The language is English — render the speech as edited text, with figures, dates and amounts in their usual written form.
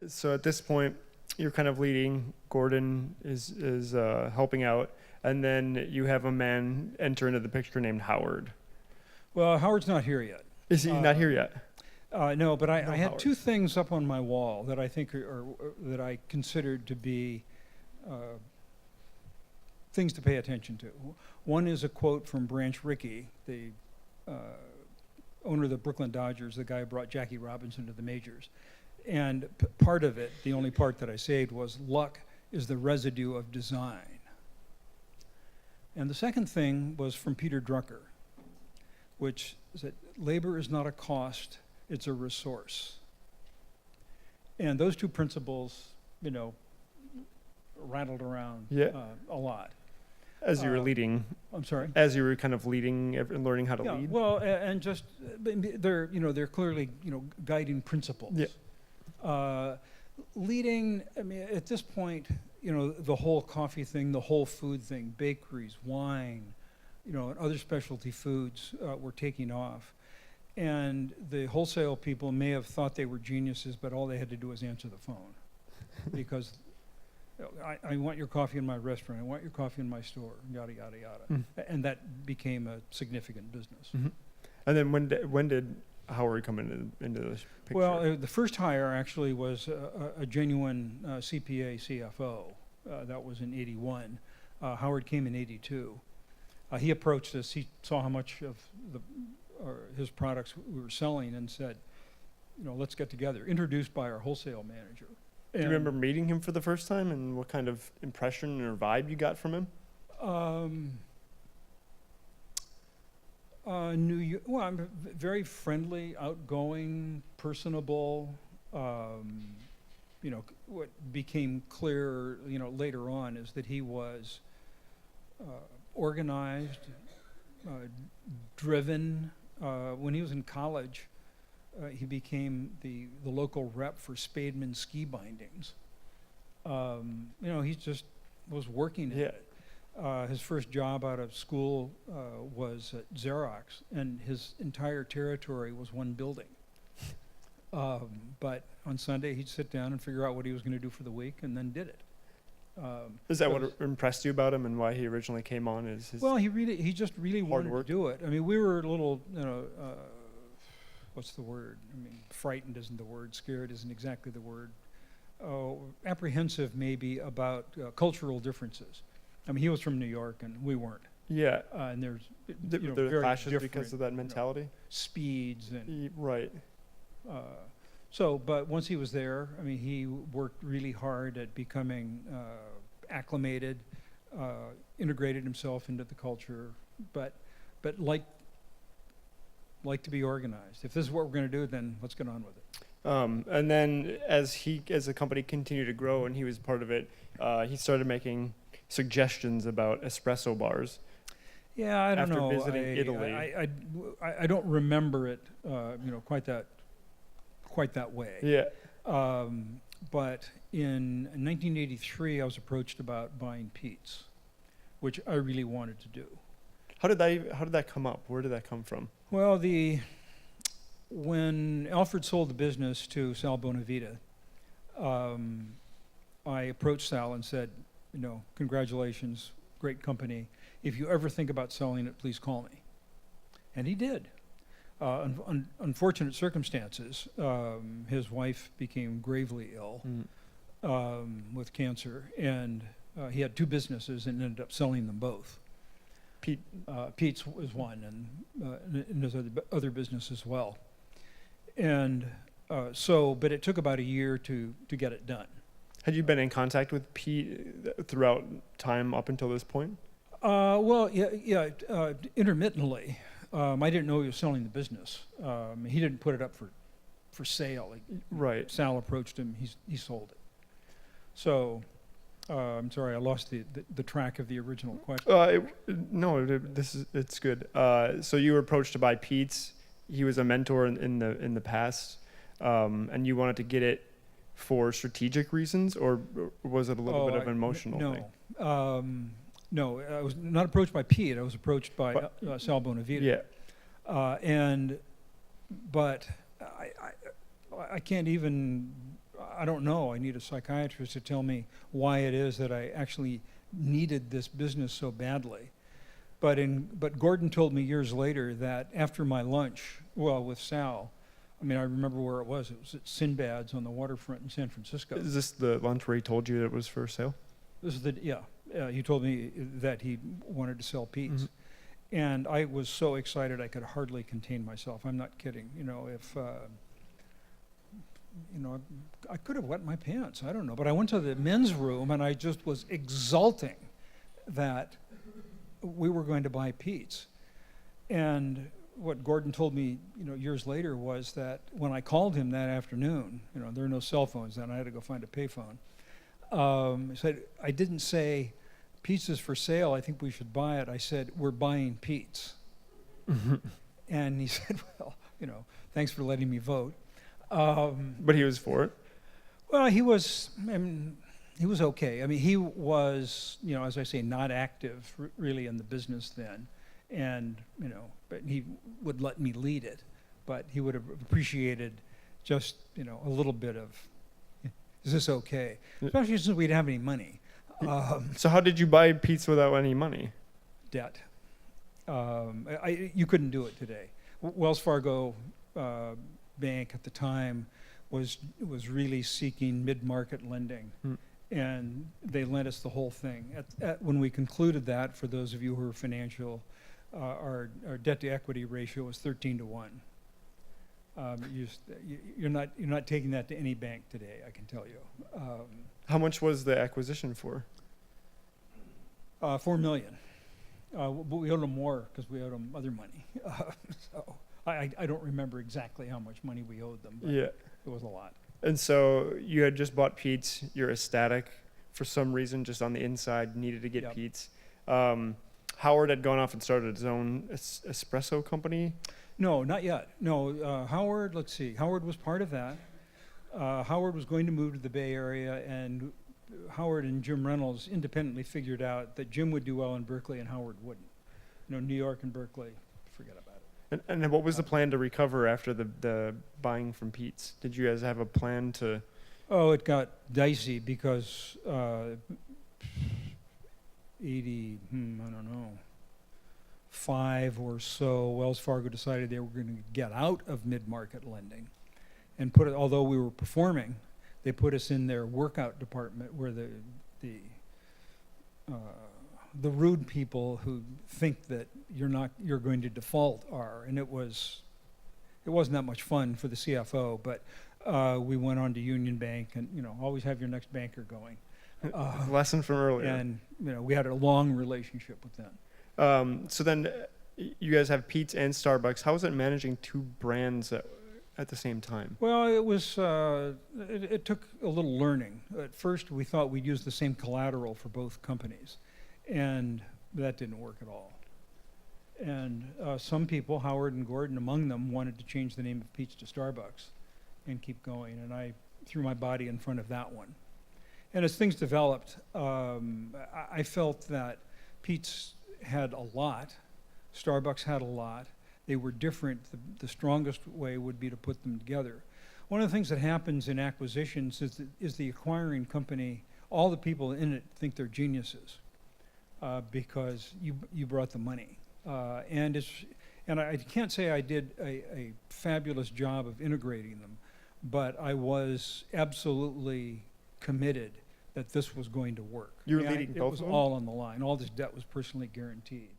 So at this point, you're kind of leading. Gordon is helping out, and then you have a man enter into the picture named Howard. Well, Howard's not here yet. Is he not here yet? No, but I had Howard. two things up on my wall that I think are that I considered to be things to pay attention to. One is a quote from Branch Rickey, the owner of the Brooklyn Dodgers, the guy who brought Jackie Robinson to the majors. And part of it, the only part that I saved, was luck is the residue of design. And the second thing was from Peter Drucker, which is that labor is not a cost, it's a resource. And those two principles, rattled around a lot. As you were leading. I'm sorry? As you were kind of leading and learning how to lead. Well, and just, they're clearly, guiding principles. Yeah. Leading, at this point, the whole coffee thing, the whole food thing, bakeries, wine, and other specialty foods were taking off. And the wholesale people may have thought they were geniuses, but all they had to do was answer the phone. Because I want your coffee in my restaurant, I want your coffee in my store, yada, yada, yada. And that became a significant business. And then when did Howard come into this picture? Well, the first hire actually was a genuine CPA CFO. That was in '81. Howard came in '82. He approached us. He saw how much of his products we were selling and said, let's get together. Introduced by our wholesale manager. Do you remember meeting him for the first time and what kind of impression or vibe you got from him? I'm very friendly, outgoing, personable. What became clear, later on is that he was organized, driven. When he was in college, he became the local rep for Spademan ski bindings. He just was working at it. His first job out of school was at Xerox, and his entire territory was one building. But on Sunday, he'd sit down and figure out what he was going to do for the week, and then did it. Is that what impressed you about him and why he originally came on? Well, he just really wanted work? to do it. We were a little, what's the word? Frightened isn't the word. Scared isn't exactly the word. Apprehensive maybe about cultural differences. He was from New York and we weren't. Yeah. And there's there are very clashes different, because of that mentality. Speeds and right. But once he was there, he worked really hard at becoming acclimated, integrated himself into the culture, but liked to be organized. If this is what we're going to do, then let's get on with it. And then as the company continued to grow and he was part of it, he started making suggestions about espresso bars. Yeah, I don't know. After visiting Italy, I don't remember it, quite that way. Yeah. But in 1983, I was approached about buying Peet's, which I really wanted to do. How did that come up? Where did that come from? Well, when Alfred sold the business to Sal Bonavita, I approached Sal and said, congratulations, great company. If you ever think about selling it, please call me. And he did. Unfortunate circumstances. His wife became gravely ill with cancer, and he had two businesses and ended up selling them both. Peet's was one, and his other business as well. And but it took about a year to get it done. Had you been in contact with Peet throughout time up until this point? Well, yeah, intermittently. I didn't know he was selling the business. He didn't put it up for sale. Right. Sal approached him. He sold it. So, I'm sorry, I lost the track of the original question. It's good. So you were approached to buy Peet's. He was a mentor in the past, and you wanted to get it for strategic reasons, or was it a little bit of an emotional thing? No, I was not approached by Peet. I was approached by Sal Bonavita. Yeah. But I can't even. I don't know. I need a psychiatrist to tell me why it is that I actually needed this business so badly. But Gordon told me years later that after my lunch, well, with Sal, I mean, I remember where it was. It was at Sinbad's on the waterfront in San Francisco. Is this the lunch where he told you that it was for sale? This is he told me that he wanted to sell Pete's. Mhm. And I was so excited I could hardly contain myself. I'm not kidding. I could have wet my pants. I don't know. But I went to the men's room and I just was exulting that we were going to buy Pete's. And what Gordon told me, years later was that when I called him that afternoon, there were no cell phones then. I had to go find a payphone. He said, I didn't say, Pete's is for sale, I think we should buy it. I said, we're buying Pete's. And he said, well, thanks for letting me vote. But he was for it? Well, he was okay. I mean, he was, as I say, not active really in the business then. And, but he would let me lead it. But he would have appreciated just, a little bit of, is this okay? Especially since we didn't have any money. So how did you buy Pete's without any money? Debt. You couldn't do it today. Wells Fargo Bank at the time was really seeking mid-market lending, and they lent us the whole thing. When we concluded that, for those of you who are financial, our debt-to-equity ratio was 13 to 1. You're not taking that to any bank today, I can tell you. How much was the acquisition for? $4 million. But we owed them more because we owed them other money. So I don't remember exactly how much money we owed them, but Yeah. it was a lot. And so you had just bought Pete's. You're ecstatic for some reason, just on the inside, needed to get Yep. Pete's. Howard had gone off and started his own espresso company. No, not yet. No, Howard, let's see. Howard was part of that. Howard was going to move to the Bay Area, and Howard and Jim Reynolds independently figured out that Jim would do well in Berkeley and Howard wouldn't. New York and Berkeley, forget about it. And then what was the plan to recover after the buying from Pete's? Did you guys have a plan to? Oh, it got dicey because 5 or so, Wells Fargo decided they were going to get out of mid-market lending and put it, although we were performing, they put us in their workout department where the rude people who think that you're going to default are, and it wasn't that much fun for the CFO, but we went on to Union Bank and always have your next banker going. Lesson from earlier. And we had a long relationship with them. So then you guys have Pete's and Starbucks. How is it managing two brands at the same time? Well, it was it took a little learning. At first, we thought we'd use the same collateral for both companies, and that didn't work at all. And some people, Howard and Gordon among them, wanted to change the name of Pete's to Starbucks and keep going, and I threw my body in front of that one. And as things developed, I felt that Pete's had a lot, Starbucks had a lot. They were different. The strongest way would be to put them together. One of the things that happens in acquisitions is the acquiring company, all the people in it think they're geniuses because you brought the money. And I can't say I did a fabulous job of integrating them, but I was absolutely committed that this was going to work. You were leading both of them? It was all on the line. All this debt was personally guaranteed.